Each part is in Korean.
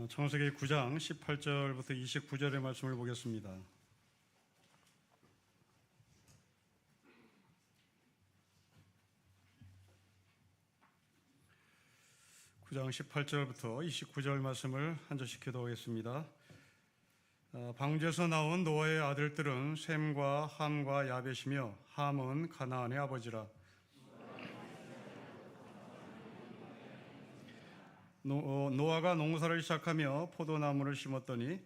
창세기 9장 18절부터 29절의 말씀을 보겠습니다. (9장 18절부터 29절) 말씀을 한 절씩 기도하겠습니다. 방주에서 나온 노아의 아들들은 셈과 함과 야벳이며 함은 가나안의 아버지라. 노아가 농사를 시작하며 포도나무를 심었더니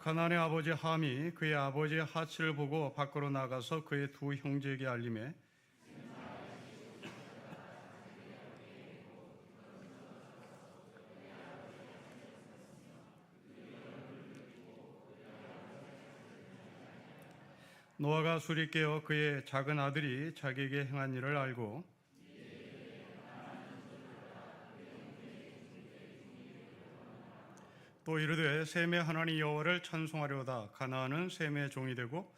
가나안의 아버지 함이 그의 아버지의 하치를 보고 밖으로 나가서 그의 두 형제에게 알림해 노아가 술이 깨어 그의 작은 아들이 자기에게 행한 일을 알고 또 이르되 셈의 하나님 여호와를 찬송하려다 가나안은 셈의 종이 되고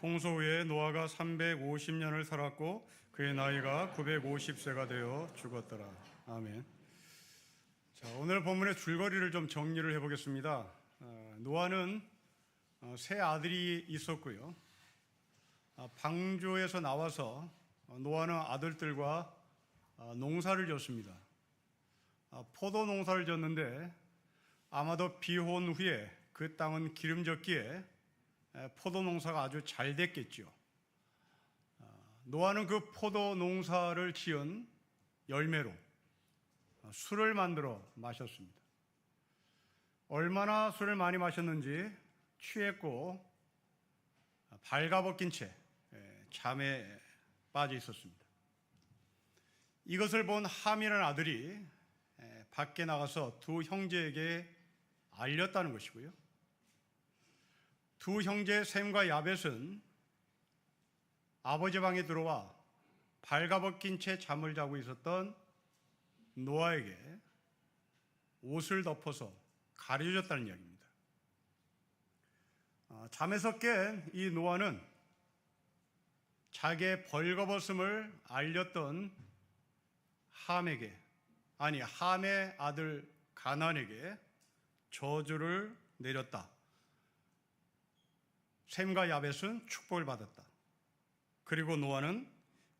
홍수 후에 노아가 350년을 살았고 그의 나이가 950세가 되어 죽었더라. 아멘. 자, 오늘 본문의 줄거리를 좀 정리를 해보겠습니다. 노아는 세 아들이 있었고요. 방주에서 나와서 노아는 아들들과 농사를 졌습니다. 포도 농사를 졌는데 아마도 비혼 후에 그 땅은 기름졌기에 포도 농사가 아주 잘 됐겠죠. 노아는 그 포도 농사를 지은 열매로 술을 만들어 마셨습니다. 얼마나 술을 많이 마셨는지 취했고 발가벗긴 채 잠에 빠져 있었습니다. 이것을 본 함이라는 아들이 밖에 나가서 두 형제에게 알렸다는 것이고요. 두 형제 셈과 야벳은 아버지 방에 들어와 발가벗긴 채 잠을 자고 있었던 노아에게 옷을 덮어서 가려줬다는 이야기입니다. 잠에서 깬 이 노아는 자기의 벌거벗음을 알렸던 함의 아들 가나안에게 저주를 내렸다. 셈과 야벳은 축복을 받았다. 그리고 노아는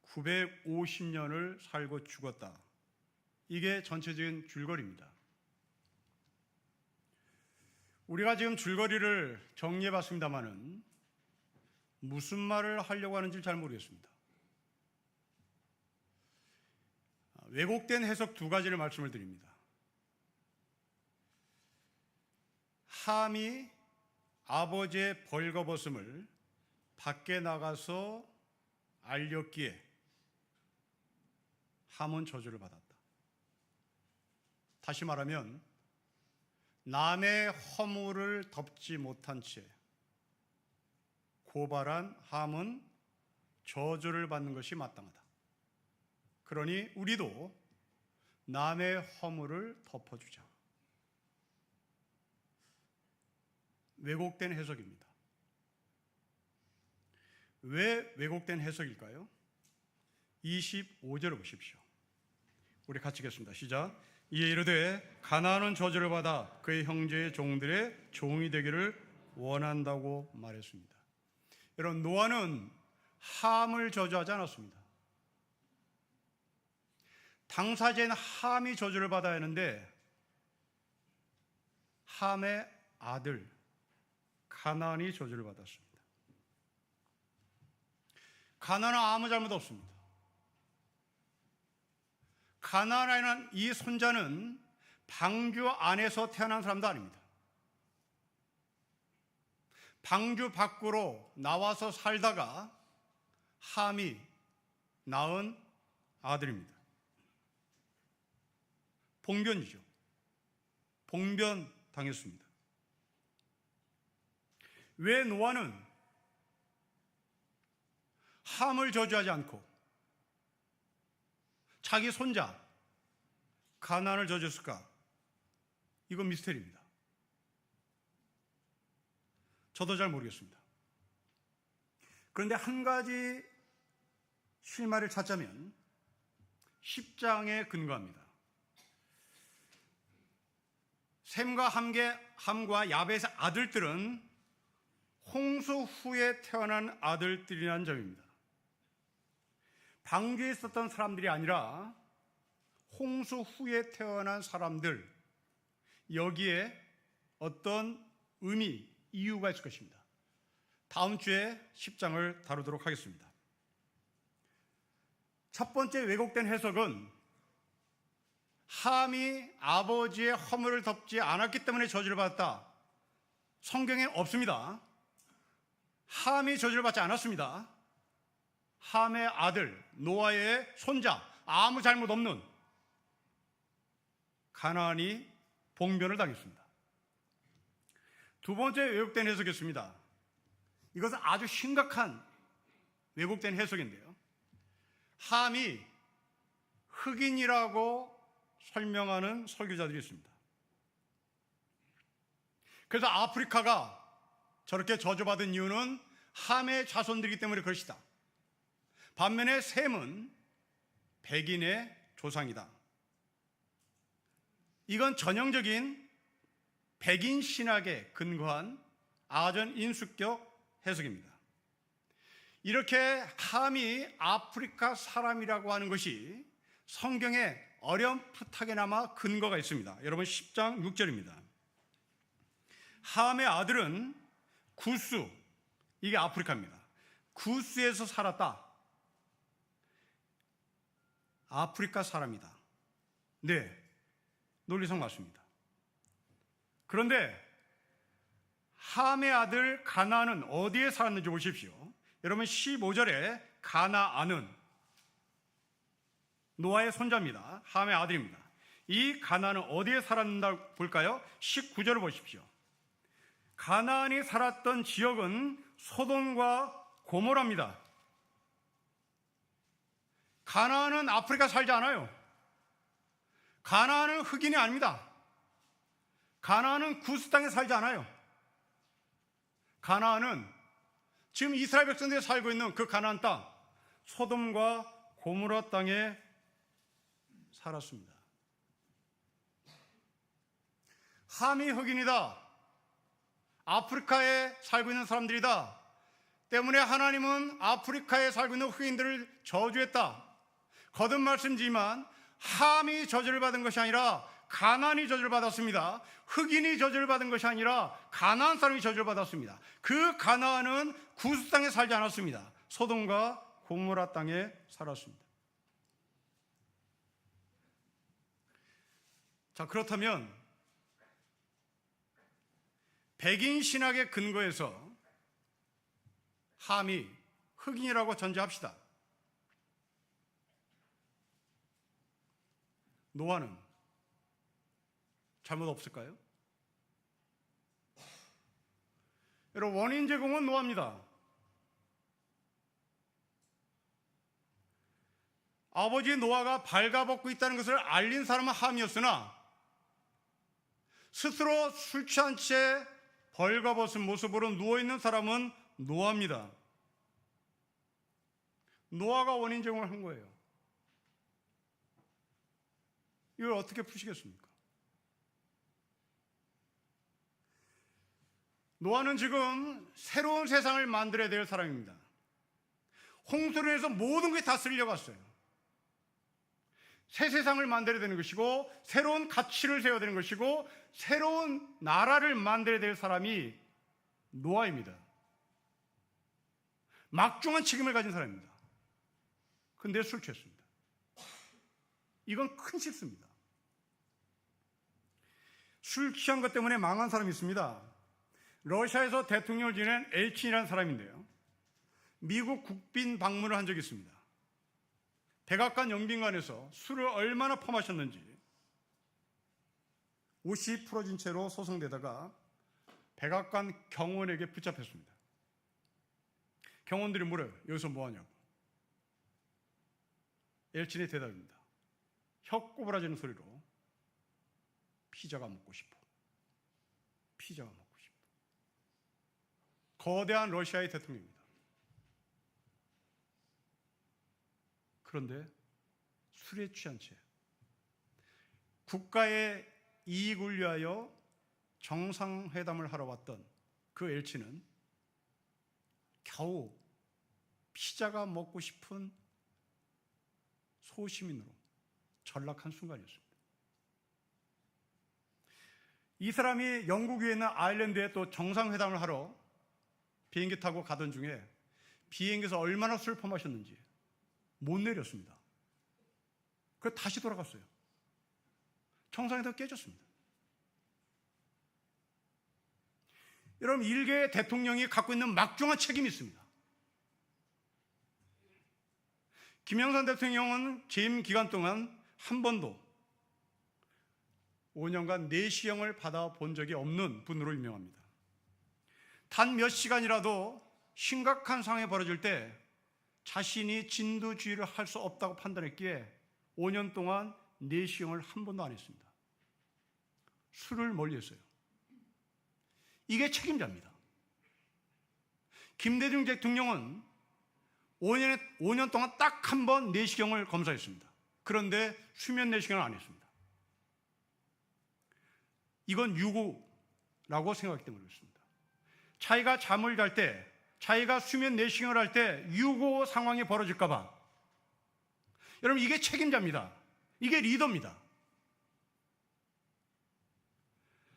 950년을 살고 죽었다. 이게 전체적인 줄거리입니다. 우리가 지금 줄거리를 정리해 봤습니다마는 무슨 말을 하려고 하는지 잘 모르겠습니다. 왜곡된 해석 두 가지를 말씀을 드립니다. 함이 아버지의 벌거벗음을 밖에 나가서 알렸기에 함은 저주를 받았다. 다시 말하면 남의 허물을 덮지 못한 채 고발한 함은 저주를 받는 것이 마땅하다. 그러니 우리도 남의 허물을 덮어주자. 왜곡된 해석입니다. 왜 왜곡된 해석일까요? 25절을 보십시오. 우리 같이 읽겠습니다. 시작. 이에 이르되 가나안은 저주를 받아 그의 형제의 종들의 종이 되기를 원한다고 말했습니다. 여러분, 노아는 함을 저주하지 않았습니다. 당사자인 함이 저주를 받아야 하는데 함의 아들 가나안이 저주를 받았습니다. 가나안은 아무 잘못 없습니다. 가나안이라는 이 손자는 방주 안에서 태어난 사람도 아닙니다. 방주 밖으로 나와서 살다가 함이 낳은 아들입니다. 봉변이죠. 봉변 당했습니다. 왜 노아는 함을 저주하지 않고 자기 손자 가나안을 저주했을까? 이건 미스터리입니다. 저도 잘 모르겠습니다. 그런데 한 가지 실마리를 찾자면 10장에 근거합니다. 셈과 함과 야벳의 아들들은 홍수 후에 태어난 아들들이라는 점입니다. 방주에 있었던 사람들이 아니라 홍수 후에 태어난 사람들, 여기에 어떤 의미, 이유가 있을 것입니다. 다음 주에 10장을 다루도록 하겠습니다. 첫 번째 왜곡된 해석은 함이 아버지의 허물을 덮지 않았기 때문에 저주를 받았다. 성경에 없습니다. 함이 저주를 받지 않았습니다. 함의 아들, 노아의 손자, 아무 잘못 없는 가나안이 봉변을 당했습니다. 두 번째 왜곡된 해석이었습니다. 이것은 아주 심각한 왜곡된 해석인데요. 함이 흑인이라고 설명하는 설교자들이 있습니다. 그래서 아프리카가 저렇게 저주받은 이유는 함의 자손들이기 때문에 그것이다. 반면에 셈은 백인의 조상이다. 이건 전형적인 백인 신학에 근거한 아전 인수격 해석입니다. 이렇게 함이 아프리카 사람이라고 하는 것이 성경에 어렴풋하게나마 근거가 있습니다. 여러분 10장 6절입니다. 함의 아들은 구스, 이게 아프리카입니다. 구스에서 살았다. 아프리카 사람이다. 네, 논리상 맞습니다. 그런데 함의 아들 가나안은 어디에 살았는지 보십시오. 여러분 15절에 가나안은 노아의 손자입니다. 함의 아들입니다. 이 가나안은 어디에 살았는가 볼까요? 19절을 보십시오. 가나안이 살았던 지역은 소돔과 고모라입니다. 가나안은 아프리카 살지 않아요. 가나안은 흑인이 아닙니다. 가나안은 구스 땅에 살지 않아요. 가나안은 지금 이스라엘 백성들이 살고 있는 그 가나안 땅, 소돔과 고모라 땅에 살았습니다. 함이 흑인이다. 아프리카에 살고 있는 사람들이다. 때문에 하나님은 아프리카에 살고 있는 흑인들을 저주했다. 거듭 말씀이지만 함이 저주를 받은 것이 아니라 가나안이 저주를 받았습니다. 흑인이 저주를 받은 것이 아니라 가나안 사람이 저주를 받았습니다. 그 가나안은 구스 땅에 살지 않았습니다. 소돔과 고모라 땅에 살았습니다. 자, 그렇다면 백인 신학의 근거에서 함이 흑인이라고 전제합시다. 노아는 잘못 없을까요? 여러분, 원인 제공은 노아입니다. 아버지 노아가 발가벗고 있다는 것을 알린 사람은 함이었으나 스스로 술 취한 채 벌거벗은 모습으로 누워있는 사람은 노아입니다. 노아가 원인 제공을 한 거예요. 이걸 어떻게 푸시겠습니까? 노아는 지금 새로운 세상을 만들어야 될 사람입니다. 홍수로 인해서 모든 것이 다 쓸려갔어요. 새 세상을 만들어야 되는 것이고, 새로운 가치를 세워야 되는 것이고, 새로운 나라를 만들어야 될 사람이 노아입니다. 막중한 책임을 가진 사람입니다. 근데 술 취했습니다. 이건 큰 실수입니다. 술 취한 것 때문에 망한 사람이 있습니다. 러시아에서 대통령을 지낸 엘친이라는 사람인데요, 미국 국빈 방문을 한 적이 있습니다. 백악관 영빈관에서 술을 얼마나 퍼마셨는지 옷이 풀어진 채로 소송되다가 백악관 경호원에게 붙잡혔습니다. 경호원들이 물어요. 여기서 뭐하냐고. 엘친의 대답입니다. 혀 꼬부라지는 소리로 피자가 먹고 싶어. 피자가 먹고 싶어. 거대한 러시아의 대통령입니다. 그런데 술에 취한 채 국가의 이익을 위하여 정상회담을 하러 왔던 그 엘치는 겨우 피자가 먹고 싶은 소시민으로 전락한 순간이었습니다. 이 사람이 영국 위에 있는 아일랜드에 또 정상회담을 하러 비행기 타고 가던 중에 비행기에서 얼마나 술 퍼마셨는지 못 내렸습니다. 그래서 다시 돌아갔어요. 정상회담 깨졌습니다. 여러분, 일개의 대통령이 갖고 있는 막중한 책임이 있습니다. 김영삼 대통령은 재임 기간 동안 한 번도 5년간 내시형을 받아본 적이 없는 분으로 유명합니다. 단 몇 시간이라도 심각한 상황이 벌어질 때 자신이 진두지휘를 할 수 없다고 판단했기에 5년 동안 내시형을 한 번도 안 했습니다. 술을 멀리했어요. 이게 책임자입니다. 김대중 대통령은 5년 동안 딱 한 번 내시경을 검사했습니다. 그런데 수면 내시경을 안 했습니다. 이건 유고라고 생각하기 때문에 그렇습니다. 자기가 잠을 잘 때, 자기가 수면 내시경을 할 때 유고 상황이 벌어질까 봐. 여러분, 이게 책임자입니다. 이게 리더입니다.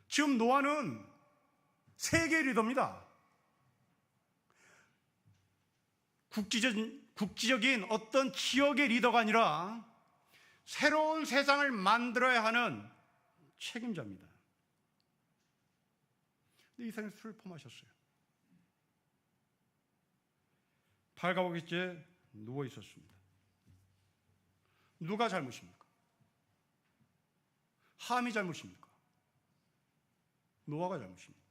지금 노아는 세계 리더입니다. 국지적인 어떤 지역의 리더가 아니라 새로운 세상을 만들어야 하는 책임자입니다. 근데 이 사람이 술을 퍼마셨어요. 발가벗기째 누워 있었습니다. 누가 잘못입니까? 함이 잘못입니까? 노아가 잘못입니까?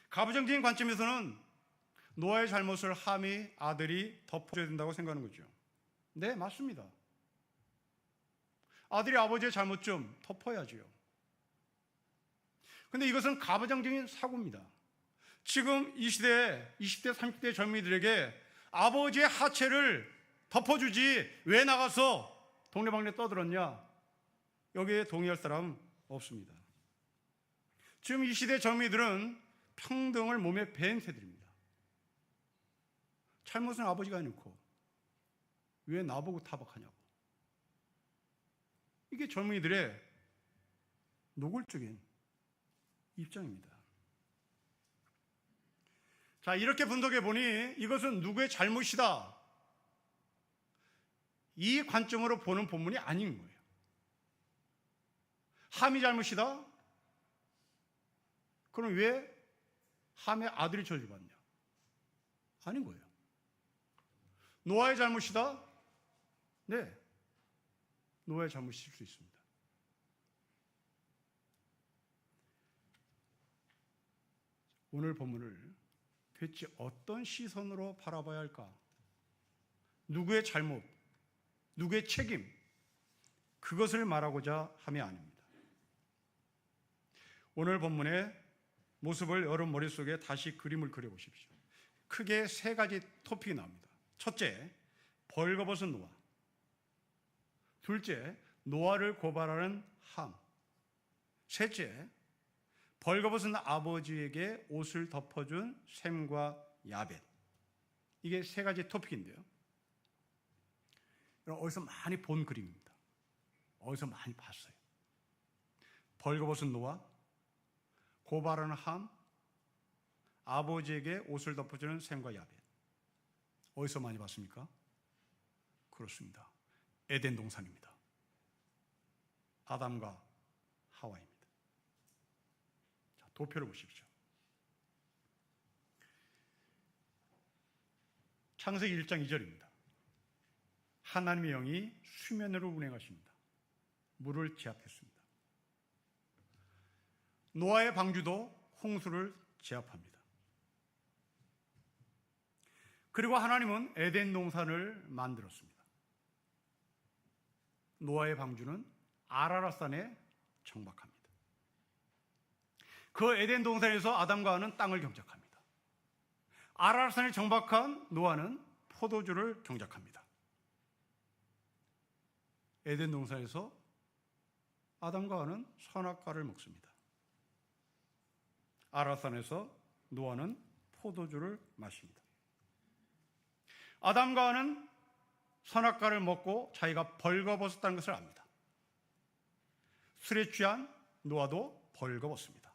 가부장적인 관점에서는 노아의 잘못을 함이 아들이 덮어줘야 된다고 생각하는 거죠. 네, 맞습니다. 아들이 아버지의 잘못 좀 덮어야지요. 근데 이것은 가부장적인 사고입니다. 지금 이 시대에 20대, 30대 젊은이들에게 아버지의 하체를 덮어주지 왜 나가서 동네방네 떠들었냐? 여기에 동의할 사람은 없습니다. 지금 이 시대 젊은이들은 평등을 몸에 밴 세대입니다. 잘못은 아버지가 해놓고 왜 나보고 타박하냐고. 이게 젊은이들의 노골적인 입장입니다. 자, 이렇게 분석해 보니 이것은 누구의 잘못이다, 이 관점으로 보는 본문이 아닌 거예요. 함이 잘못이다? 그럼 왜 함의 아들이 저주를 받냐? 아닌 거예요. 노아의 잘못이다? 네, 노아의 잘못일 수 있습니다. 오늘 본문을 대체 어떤 시선으로 바라봐야 할까? 누구의 잘못, 누구의 책임, 그것을 말하고자 함이 아닙니다. 오늘 본문의 모습을 여러분 머릿속에 다시 그림을 그려보십시오. 크게 세 가지 토픽이 나옵니다. 첫째, 벌거벗은 노아. 둘째, 노아를 고발하는 함. 셋째, 벌거벗은 아버지에게 옷을 덮어준 셈과 야벳. 이게 세 가지 토픽인데요. 어디서 많이 본 그림입니다. 어디서 많이 봤어요. 벌거벗은 노아, 고발하는 함, 아버지에게 옷을 덮어주는 셈과 야벳. 어디서 많이 봤습니까? 그렇습니다. 에덴 동산입니다. 아담과 하와입니다. 자, 도표를 보십시오. 창세기 1장 2절입니다. 하나님의 영이 수면으로 운행하십니다. 물을 제압했습니다. 노아의 방주도 홍수를 제압합니다. 그리고 하나님은 에덴 동산을 만들었습니다. 노아의 방주는 아라랏산에 정박합니다. 그 에덴 동산에서 아담과 하와는 땅을 경작합니다. 아라랏산에 정박한 노아는 포도주를 경작합니다. 에덴 동산에서 아담과 하와는 선악과를 먹습니다. 아라산에서 노아는 포도주를 마십니다. 아담과 하와는 선악과를 먹고 자기가 벌거벗었다는 것을 압니다. 술에 취한 노아도 벌거벗습니다.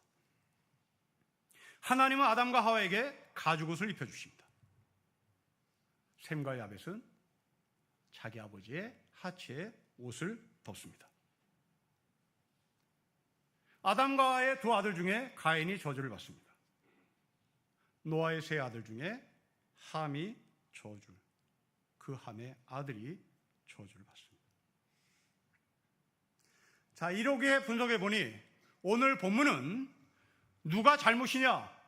하나님은 아담과 하와에게 가죽옷을 입혀주십니다. 셈과 야벳은 자기 아버지의 하체에 옷을 덮습니다. 아담과 하와의 두 아들 중에 가인이 저주를 받습니다. 노아의 세 아들 중에 함이 저주를, 그 함의 아들이 저주를 받습니다. 자, 이렇게 분석해 보니 오늘 본문은 누가 잘못이냐?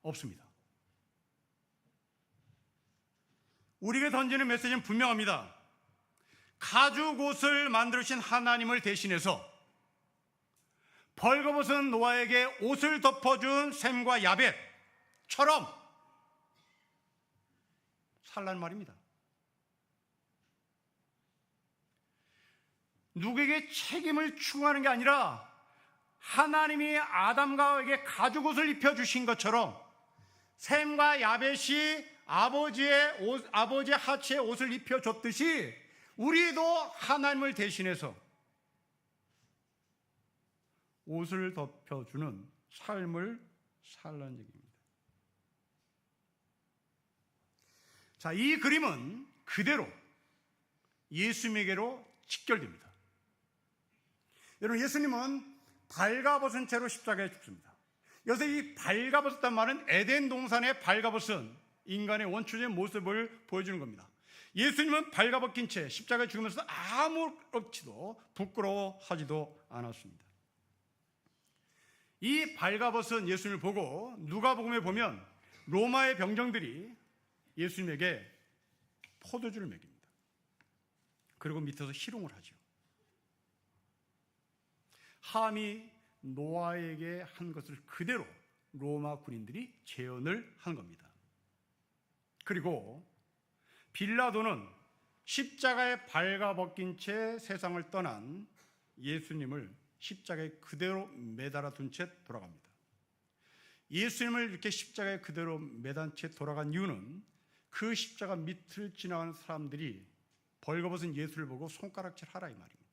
없습니다. 우리에게 던지는 메시지는 분명합니다. 가죽옷을 만드신 하나님을 대신해서 벌거벗은 노아에게 옷을 덮어준 셈과 야벳처럼 살라는 말입니다. 누구에게 책임을 추구하는 게 아니라 하나님이 아담과 하와에게 가죽옷을 입혀주신 것처럼 셈과 야벳이 아버지의 하체에 옷을 입혀줬듯이 우리도 하나님을 대신해서 옷을 덮여주는 삶을 살라는 얘기입니다. 자, 이 그림은 그대로 예수님에게로 직결됩니다. 여러분, 예수님은 발가벗은 채로 십자가에 죽습니다. 여기서 이 발가벗었단 말은 에덴 동산의 발가벗은 인간의 원초적인 모습을 보여주는 겁니다. 예수님은 발가벗긴 채 십자가에 죽으면서 아무렇지도 부끄러워하지도 않았습니다. 이 발가벗은 예수님을 보고 누가복음에 보면 로마의 병정들이 예수님에게 포도주를 먹입니다. 그리고 밑에서 희롱을 하죠. 함이 노아에게 한 것을 그대로 로마 군인들이 재현을 한 겁니다. 그리고 빌라도는 십자가에 발가벗긴 채 세상을 떠난 예수님을 십자가에 그대로 매달아 둔 채 돌아갑니다. 예수님을 이렇게 십자가에 그대로 매단 채 돌아간 이유는 그 십자가 밑을 지나가는 사람들이 벌거벗은 예수를 보고 손가락질 하라 이 말입니다.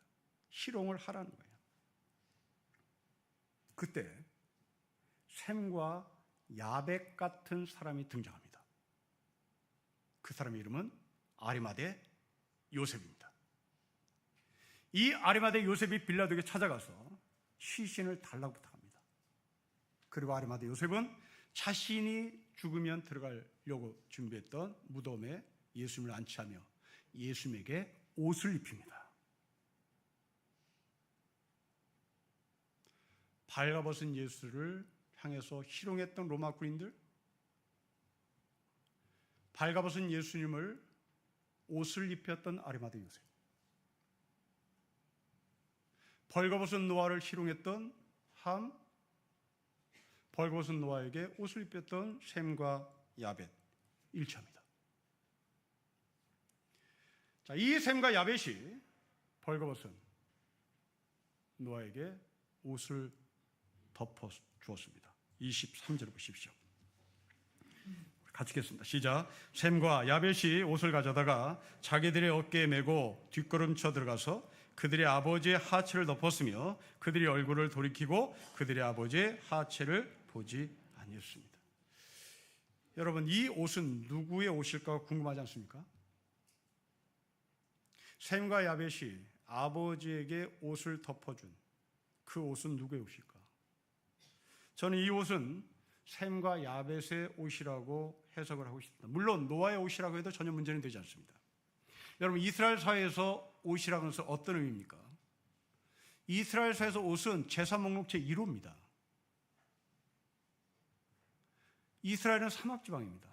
희롱을 하라는 거예요. 그때 셈과 야벳 같은 사람이 등장합니다. 그 사람의 이름은 아리마대 요셉입니다. 이 아리마대 요셉이 빌라도에게 찾아가서 시신을 달라고 부탁합니다. 그리고 아리마대 요셉은 자신이 죽으면 들어가려고 준비했던 무덤에 예수님을 안치하며 예수님에게 옷을 입힙니다. 발가벗은 예수를 향해서 희롱했던 로마 군인들, 발가벗은 예수님을 옷을 입혔던 아리마대 요셉, 벌거벗은 노아를 희롱했던 함, 벌거벗은 노아에게 옷을 입혔던 셈과 야벳, 일치합니다. 자, 이 셈과 야벳이 벌거벗은 노아에게 옷을 덮어 주었습니다. 23절을 보십시오. 같이 읽겠습니다. 시작. 셈과 야벳이 옷을 가져다가 자기들의 어깨에 메고 뒷걸음쳐 들어가서 그들의 아버지의 하체를 덮었으며 그들의 얼굴을 돌이키고 그들의 아버지의 하체를 보지 아니했습니다. 여러분, 이 옷은 누구의 옷일까 궁금하지 않습니까? 셈과 야벳이 아버지에게 옷을 덮어준 그 옷은 누구의 옷일까? 저는 이 옷은 셈과 야벳의 옷이라고 해석을 하고 있습니다. 물론 노아의 옷이라고 해도 전혀 문제는 되지 않습니다. 여러분, 이스라엘 사회에서 옷이라는 것은 어떤 의미입니까? 이스라엘 사회에서 옷은 제사 목록제 1호입니다. 이스라엘은 사막지방입니다.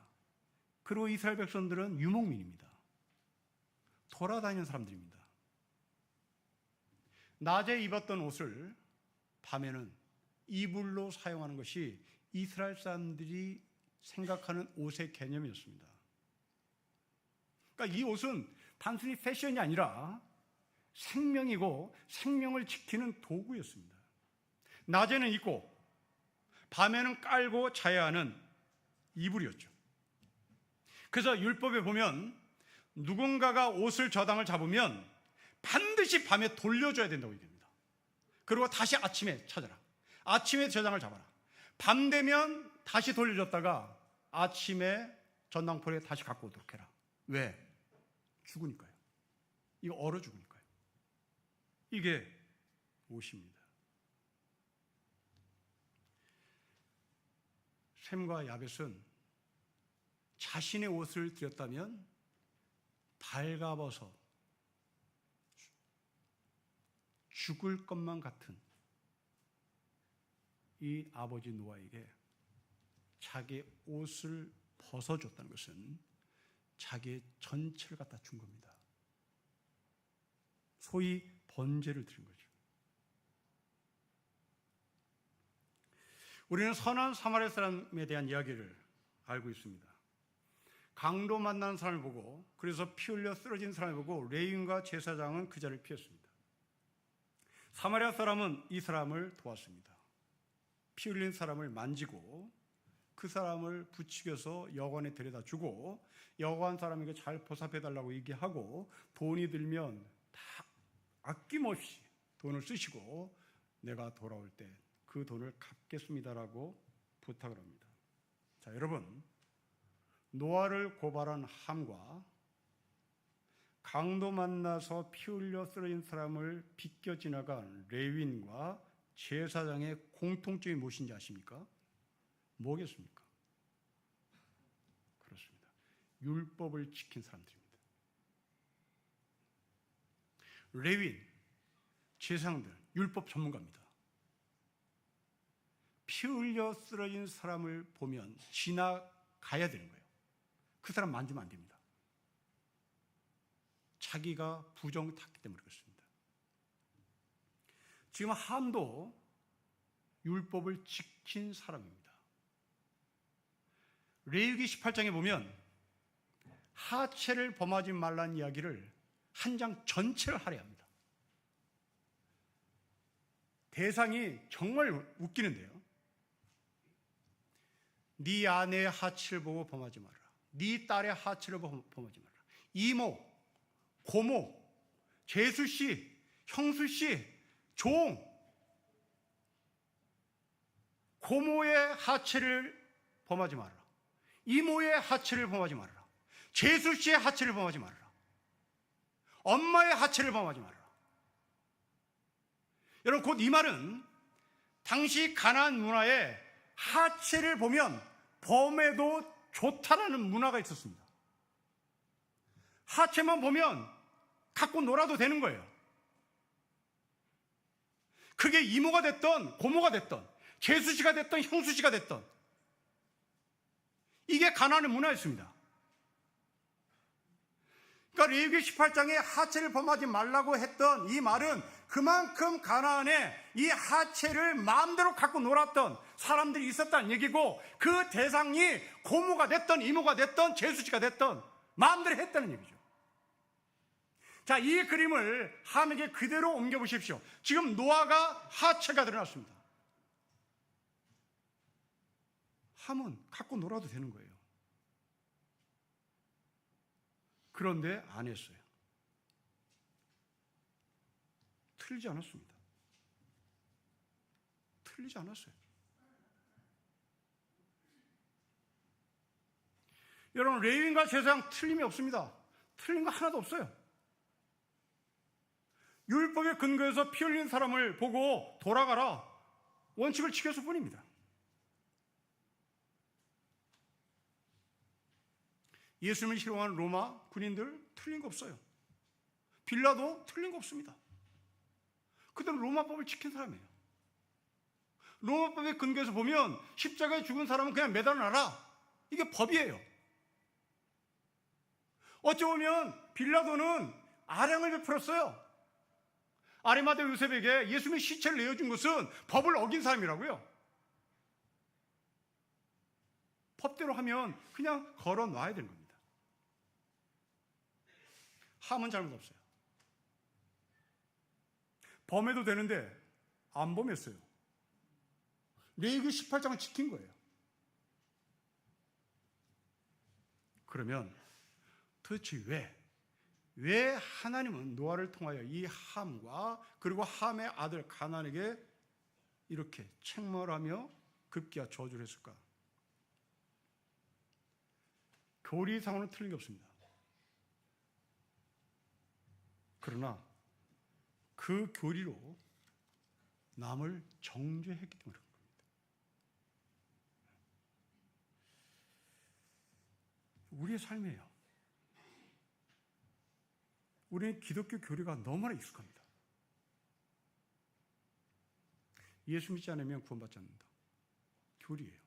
그리고 이스라엘 백성들은 유목민입니다. 돌아다니는 사람들입니다. 낮에 입었던 옷을 밤에는 이불로 사용하는 것이 이스라엘 사람들이 생각하는 옷의 개념이었습니다. 그러니까 이 옷은 단순히 패션이 아니라 생명이고 생명을 지키는 도구였습니다. 낮에는 입고 밤에는 깔고 자야 하는 이불이었죠. 그래서 율법에 보면 누군가가 옷을 저당을 잡으면 반드시 밤에 돌려줘야 된다고 얘기합니다. 그리고 다시 아침에 찾아라. 아침에 저당을 잡아라. 밤 되면 다시 돌려줬다가 아침에 전당포에 다시 갖고 오도록 해라. 왜? 죽으니까요. 이거 얼어 죽으니까요. 이게 옷입니다. 셈과 야벳은 자신의 옷을 드렸다면 발가벗어 죽을 것만 같은 이 아버지 노아에게 자기의 옷을 벗어줬다는 것은 자기의 전체를 갖다 준 겁니다. 소위 번제를 드린 거죠. 우리는 선한 사마리아 사람에 대한 이야기를 알고 있습니다. 강도 만난 사람을 보고, 그래서 피 흘려 쓰러진 사람을 보고 레위인과 제사장은 그 자리를 피했습니다. 사마리아 사람은 이 사람을 도왔습니다. 피 흘린 사람을 만지고 그 사람을 부추겨서 여관에 데려다 주고, 여관 사람에게 잘 보살펴달라고 얘기하고, 돈이 들면 다 아낌없이 돈을 쓰시고 내가 돌아올 때 그 돈을 갚겠습니다라고 부탁을 합니다. 자, 여러분, 노아를 고발한 함과 강도 만나서 피 흘려 쓰러진 사람을 비껴 지나간 레위인과 제사장의 공통점이 무엇인지 아십니까? 뭐겠습니까? 그렇습니다. 율법을 지킨 사람들입니다. 레위인, 제사장들, 율법 전문가입니다. 피 흘려 쓰러진 사람을 보면 지나가야 되는 거예요. 그 사람 만지면 안 됩니다. 자기가 부정 탔기 때문에 그렇습니다. 지금 함도 율법을 지킨 사람입니다. 레위기 18장에 보면 하체를 범하지 말라는 이야기를 한 장 전체를 할애합니다. 대상이 정말 웃기는데요. 네 아내의 하체를 보고 범하지 마라. 네 딸의 하체를 보고 범하지 마라. 이모, 고모, 제수씨, 형수씨, 종, 고모의 하체를 범하지 말아라. 이모의 하체를 범하지 말아라. 제수씨의 하체를 범하지 말아라. 엄마의 하체를 범하지 말아라. 여러분, 곧 이 말은 당시 가나안 문화에 하체를 보면 범해도 좋다라는 문화가 있었습니다. 하체만 보면 갖고 놀아도 되는 거예요. 그게 이모가 됐던 고모가 됐던 제수씨가 됐던 형수씨가 됐던, 이게 가나안의 문화였습니다. 그러니까 레위기 18장에 하체를 범하지 말라고 했던 이 말은 그만큼 가나안에 이 하체를 마음대로 갖고 놀았던 사람들이 있었다는 얘기고, 그 대상이 고모가 됐던 이모가 됐던 제수씨가 됐던 마음대로 했다는 얘기죠. 자, 이 그림을 함에게 그대로 옮겨보십시오. 지금 노아가 하체가 드러났습니다. 함은 갖고 놀아도 되는 거예요. 그런데 안 했어요. 틀리지 않았습니다. 틀리지 않았어요. 여러분, 레위인과 제사장 틀림이 없습니다. 틀린 거 하나도 없어요. 율법에 근거해서 피 흘린 사람을 보고 돌아가라, 원칙을 지켰을 뿐입니다. 예수님을 희롱하는 로마 군인들 틀린 거 없어요. 빌라도 틀린 거 없습니다. 그들은 로마법을 지킨 사람이에요. 로마법에 근거해서 보면 십자가에 죽은 사람은 그냥 매달아놔라, 이게 법이에요. 어찌 보면 빌라도는 아량을 베풀었어요. 아리마대 요셉에게 예수님의 시체를 내어준 것은 법을 어긴 사람이라고요. 법대로 하면 그냥 걸어 놔야 되는 겁니다. 함은 잘못 없어요. 범해도 되는데 안 범했어요. 레위기 18장을 지킨 거예요. 그러면 도대체 왜 하나님은 노아를 통하여 이 함과 그리고 함의 아들 가나안에게 이렇게 책망하며 급기야 저주를 했을까? 교리상으로는 틀린 게 없습니다. 그러나 그 교리로 남을 정죄했기 때문에 그런 겁니다. 우리의 삶이에요. 우리는 기독교 교리가 너무나 익숙합니다. 예수 믿지 않으면 구원받지 않는다. 교리예요.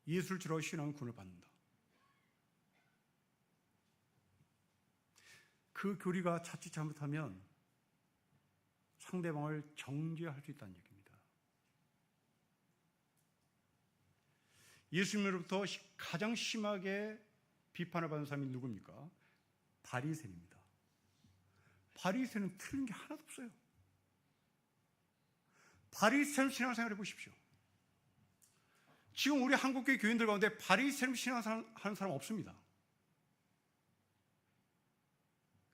예수를 주로 신앙은 구원을 받는다. 그 교리가 자칫 잘못하면 상대방을 정죄할 수 있다는 얘기입니다. 예수님으로부터 가장 심하게 비판을 받은 사람이 누굽니까? 바리새인입니다. 바리새인은 틀린 게 하나도 없어요. 바리새인 신앙생활 해보십시오. 지금 우리 한국교회 교인들 가운데 바리새인 신앙생활 하는 사람 없습니다.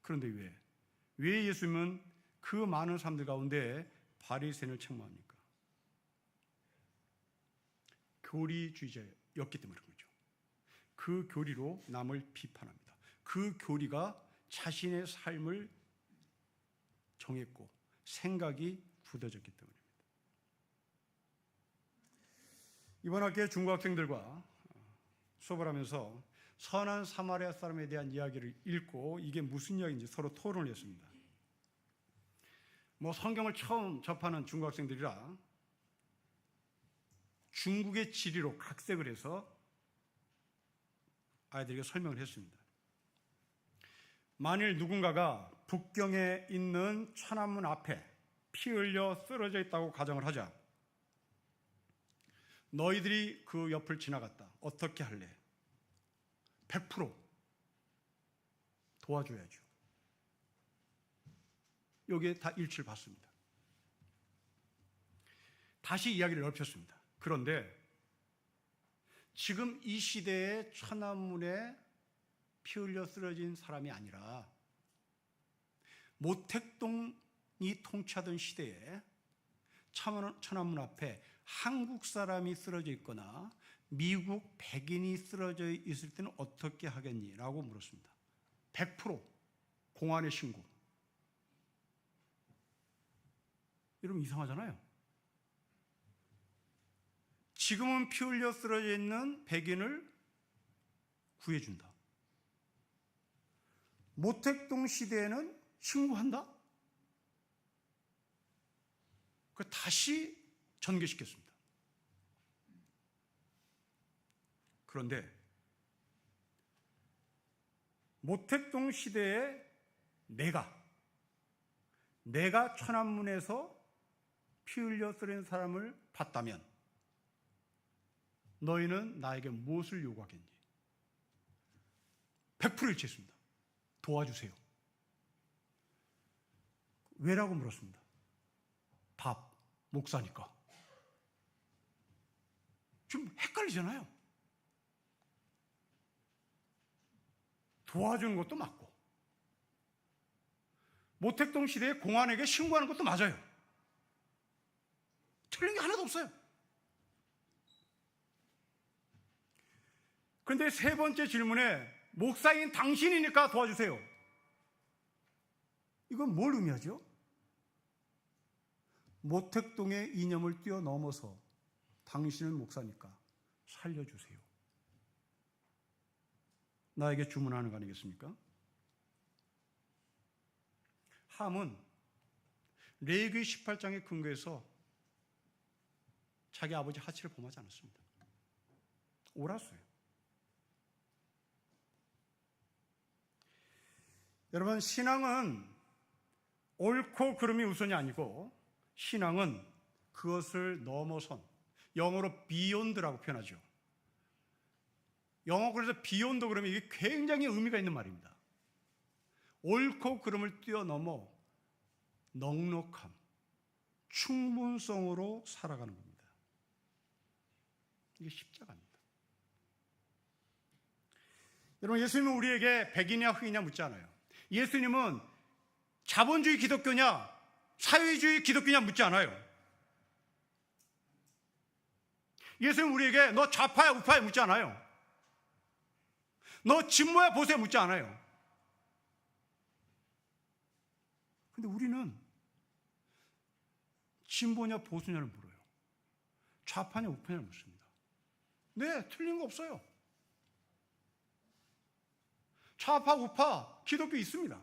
그런데 왜 예수님은 그 많은 사람들 가운데 바리새인을 책망합니까? 교리주의자였기 때문에 그런 거죠. 그 교리로 남을 비판합니다. 그 교리가 자신의 삶을 정했고 생각이 굳어졌기 때문입니다. 이번 학기에 중고학생들과 수업을 하면서 선한 사마리아 사람에 대한 이야기를 읽고 이게 무슨 이야기인지 서로 토론을 했습니다. 성경을 처음 접하는 중고학생들이라 중국의 지리로 각색을 해서 아이들에게 설명을 했습니다. 만일 누군가가 북경에 있는 천안문 앞에 피 흘려 쓰러져 있다고 가정을 하자. 너희들이 그 옆을 지나갔다. 어떻게 할래? 100% 도와줘야죠. 여기에 다 일치를 받습니다. 다시 이야기를 넓혔습니다. 그런데 지금 이 시대에 천안문에 피 흘려 쓰러진 사람이 아니라 모택동이 통치하던 시대에 천안문 앞에 한국 사람이 쓰러져 있거나 미국 백인이 쓰러져 있을 때는 어떻게 하겠니? 라고 물었습니다. 100% 공안에 신고. 여러분 이상하잖아요. 지금은 피 흘려 쓰러져 있는 백인을 구해준다. 모택동 시대에는 신고한다? 그 다시 전개시켰습니다. 그런데 모택동 시대에 내가 천안문에서 피 흘려 쓰러진 사람을 봤다면 너희는 나에게 무엇을 요구하겠니? 100% 일치했습니다. 도와주세요. 왜라고 물었습니다. 답, 목사니까. 좀 헷갈리잖아요. 도와주는 것도 맞고 모택동 시대에 공안에게 신고하는 것도 맞아요. 틀린 게 하나도 없어요. 그런데 세 번째 질문에 목사인 당신이니까 도와주세요. 이건 뭘 의미하죠? 모택동의 이념을 뛰어넘어서 당신은 목사니까 살려주세요. 나에게 주문하는 거 아니겠습니까? 함은 레위기 18장에 근거해서 자기 아버지 하치를 범하지 않았습니다. 옳았어요. 여러분, 신앙은 옳고 그름이 우선이 아니고 신앙은 그것을 넘어선, 영어로 beyond라고 표현하죠. 영어 그래서 비욘드 그러면 이게 굉장히 의미가 있는 말입니다. 옳고 그름을 뛰어넘어 넉넉함, 충분성으로 살아가는 겁니다. 이게 십자가입니다. 여러분, 예수님은 우리에게 백이냐 흑이냐 묻지 않아요. 예수님은 자본주의 기독교냐 사회주의 기독교냐 묻지 않아요. 예수님은 우리에게 너 좌파야 우파야 묻지 않아요. 너 진보야 보수야 묻지 않아요. 근데 우리는 진보냐 보수냐를 물어요. 좌파냐 우파냐를 묻습니다. 네, 틀린 거 없어요. 좌파 우파 기독교 있습니다.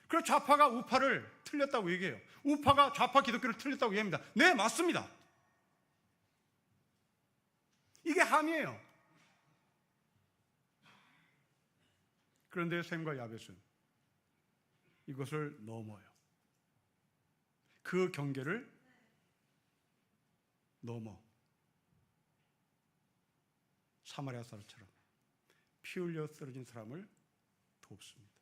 그래서 좌파가 우파를 틀렸다고 얘기해요. 우파가 좌파 기독교를 틀렸다고 얘기합니다. 네, 맞습니다. 이게 함이에요. 그런데 셈과 야벳은 이것을 넘어요. 그 경계를 넘어 사마리아 사람처럼 피 흘려 쓰러진 사람을 돕습니다.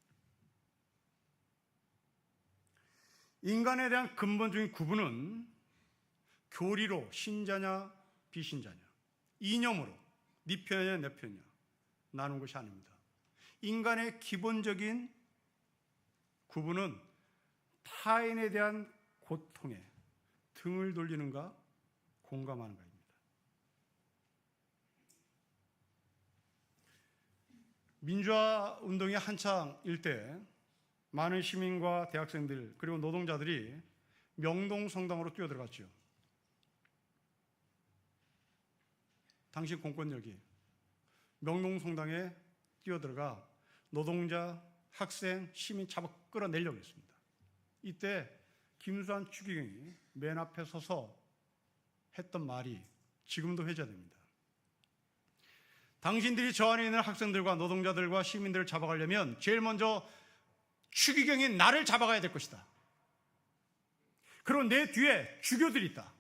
인간에 대한 근본적인 구분은 교리로 신자냐 비신자냐, 이념으로 네 편이냐 내 편이냐 나누는 것이 아닙니다. 인간의 기본적인 구분은 타인에 대한 고통에 등을 돌리는가 공감하는가입니다. 민주화 운동이 한창일 때 많은 시민과 대학생들 그리고 노동자들이 명동 성당으로 뛰어들어갔죠. 당시 공권력이 명동 성당에 뛰어들어가 노동자, 학생, 시민 잡아 끌어내려고 했습니다. 이때 김수환 추기경이 맨 앞에 서서 했던 말이 지금도 회자됩니다. 당신들이 저 안에 있는 학생들과 노동자들과 시민들을 잡아가려면 제일 먼저 추기경인 나를 잡아가야 될 것이다. 그리고 내 뒤에 주교들이 있다.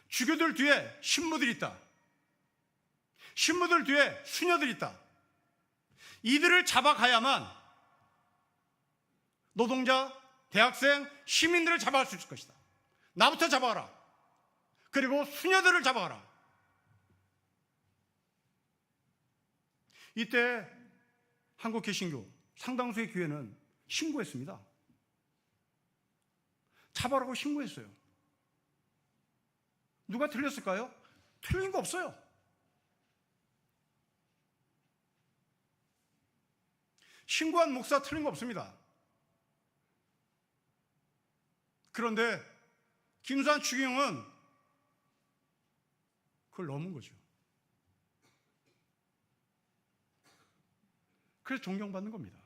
주교들 뒤에 신부들이 있다. 신부들 뒤에 수녀들이 있다. 이들을 잡아가야만 노동자, 대학생, 시민들을 잡아갈 수 있을 것이다. 나부터 잡아가라. 그리고 수녀들을 잡아가라. 이때 한국 개신교 상당수의 교회는 신고했습니다. 잡아라고 신고했어요. 누가 틀렸을까요? 틀린 거 없어요. 신고한 목사 틀린 거 없습니다. 그런데 김수환 추기경은 그걸 넘은 거죠. 그래서 존경받는 겁니다.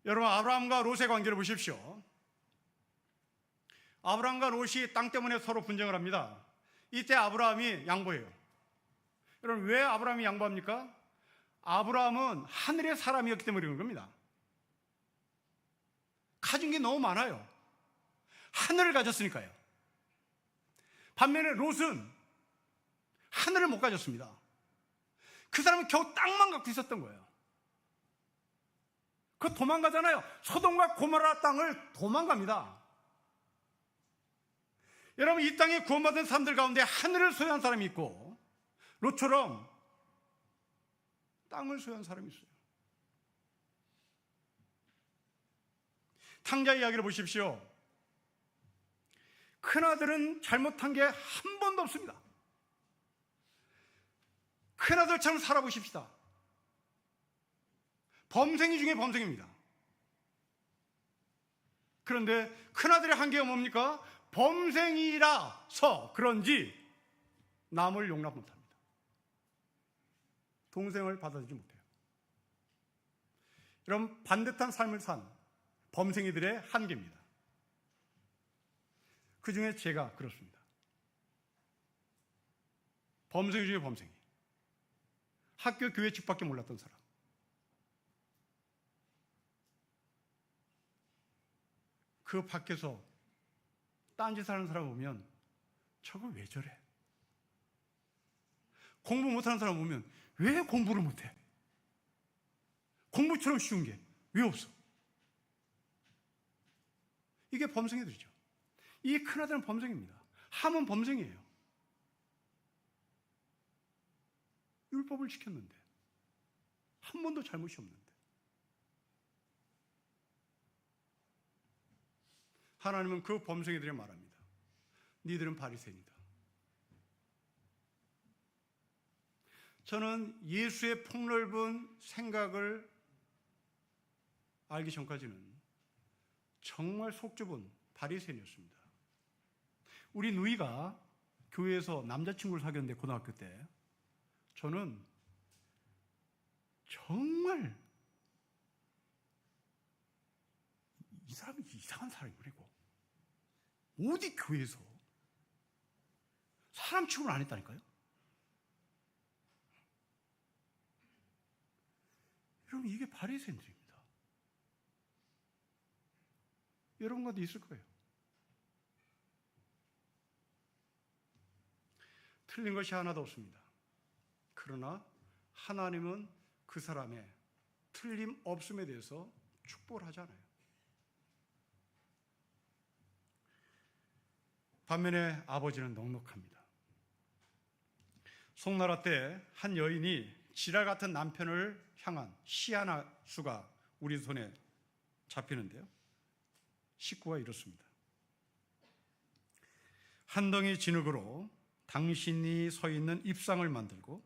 여러분, 아브라함과 롯의 관계를 보십시오. 아브라함과 롯이 땅 때문에 서로 분쟁을 합니다. 이때 아브라함이 양보해요. 여러분, 왜 아브라함이 양보합니까? 아브라함은 하늘의 사람이었기 때문에 그런 겁니다. 가진 게 너무 많아요. 하늘을 가졌으니까요. 반면에 롯은 하늘을 못 가졌습니다. 그 사람은 겨우 땅만 갖고 있었던 거예요. 그 도망가잖아요. 소돔과 고모라 땅을 도망갑니다. 여러분, 이 땅에 구원받은 사람들 가운데 하늘을 소유한 사람이 있고 롯처럼 땅을 소유한 사람이 있어요. 탕자 이야기를 보십시오. 큰아들은 잘못한 게 한 번도 없습니다. 큰아들처럼 살아보십시다. 범생이 중에 범생입니다. 그런데 큰아들의 한계가 뭡니까? 범생이라서 그런지 남을 용납 못합니다. 동생을 받아들이지 못해요. 이런 반듯한 삶을 산 범생이들의 한계입니다. 그 중에 제가 그렇습니다. 범생이 중에 범생이. 학교, 교회, 집밖에 몰랐던 사람. 그 밖에서 딴짓 하는 사람 보면 저거 왜 저래? 공부 못하는 사람 보면 왜 공부를 못해? 공부처럼 쉬운 게 왜 없어? 이게 범생애들이죠. 이 큰아들은 범생입니다. 함은 범생이에요. 율법을 지켰는데 한 번도 잘못이 없는데 하나님은 그 범생이들에 말합니다. 니들은 바리새인이다. 저는 예수의 폭넓은 생각을 알기 전까지는 정말 속 좁은 바리새인이었습니다. 우리 누이가 교회에서 남자친구를 사귀었는데 고등학교 때 저는 정말 이 사람이 이상한 사람이고 어디 교회에서 사람 취급을 안 했다니까요. 여러분 이게 바리새인들입니다. 여러분 가운데 있을 거예요. 틀린 것이 하나도 없습니다. 그러나 하나님은 그 사람의 틀림없음에 대해서 축복을 하지 않아요. 반면에 아버지는 넉넉합니다. 송나라 때 한 여인이 지랄 같은 남편을 향한 시아나수가 우리 손에 잡히는데요. 식구가 이렇습니다. 한 덩이 진흙으로 당신이 서 있는 입상을 만들고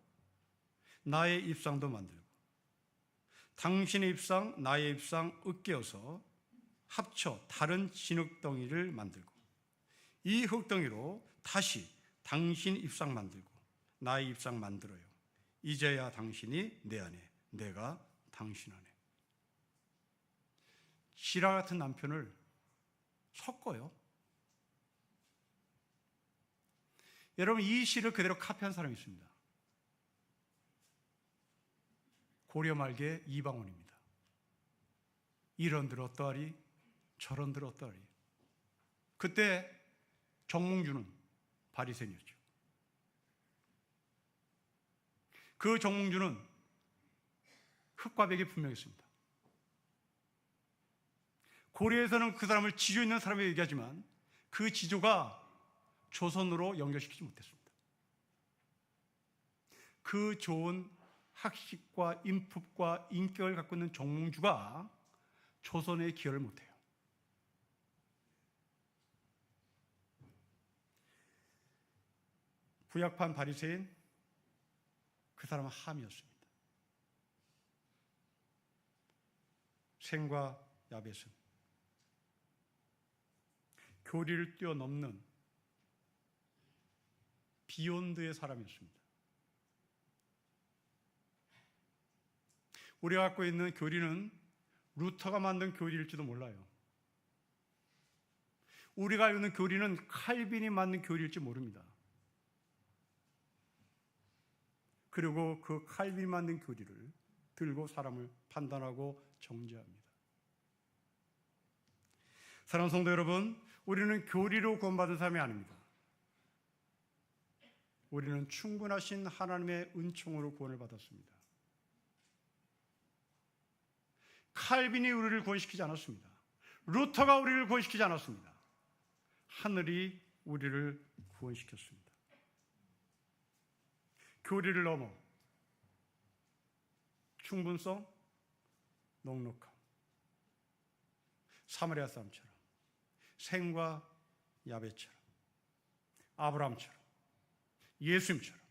나의 입상도 만들고 당신의 입상, 나의 입상 으깨어서 합쳐 다른 진흙덩이를 만들고 이 흙덩이로 다시 당신 입상 만들고 나의 입상 만들어요. 이제야 당신이 내 안에, 내가 당신 안에. 지라 같은 남편을 섞어요. 여러분 이 시를 그대로 카피한 사람이 있습니다. 고려 말기의 이방원입니다. 이런들 어떠하리 저런들 어떠하리. 그때 정몽주는 바리새인이었죠. 그 정몽주는 흙과 백이 분명했습니다. 고려에서는 그 사람을 지조 있는 사람이라고 얘기하지만 그 지조가 조선으로 연결시키지 못했습니다. 그 좋은 학식과 인품과 인격을 갖고 있는 정몽주가 조선에 기여를 못해요. 구약판 바리새인, 그 사람은 함이었습니다. 셈과 야벳은 교리를 뛰어넘는 비욘드의 사람이었습니다. 우리가 갖고 있는 교리는 루터가 만든 교리일지도 몰라요. 우리가 알고 있는 교리는 칼빈이 만든 교리일지 모릅니다. 그리고 그 칼빈이 만든 교리를 들고 사람을 판단하고 정죄합니다. 사랑하는 성도 여러분, 우리는 교리로 구원받은 사람이 아닙니다. 우리는 충분하신 하나님의 은총으로 구원을 받았습니다. 칼빈이 우리를 구원시키지 않았습니다. 루터가 우리를 구원시키지 않았습니다. 하늘이 우리를 구원시켰습니다. 교리를 넘어 충분성, 넉넉함, 사마리아 사람처럼, 셈과 야벳처럼, 아브라함처럼, 예수님처럼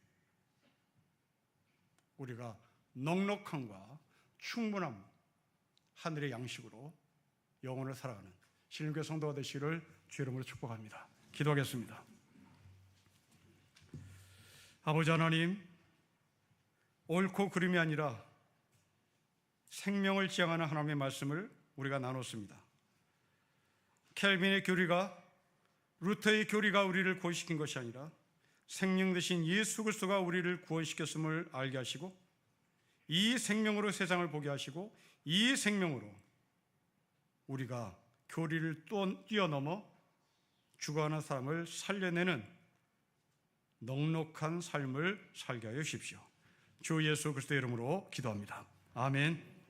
우리가 넉넉함과 충분함, 하늘의 양식으로 영혼을 살아가는 신림교회 성도가 되시기를 주의 이름으로 축복합니다. 기도하겠습니다. 아버지 하나님, 옳고 그름이 아니라 생명을 지향하는 하나님의 말씀을 우리가 나눴습니다. 켈빈의 교리가, 루터의 교리가 우리를 구원시킨 것이 아니라 생명 되신 예수 그리스도가 우리를 구원시켰음을 알게 하시고 이 생명으로 세상을 보게 하시고 이 생명으로 우리가 교리를 뛰어넘어 죽어가는 사람을 살려내는 넉넉한 삶을 살게 하여 주십시오. 주 예수 그리스도의 이름으로 기도합니다. 아멘.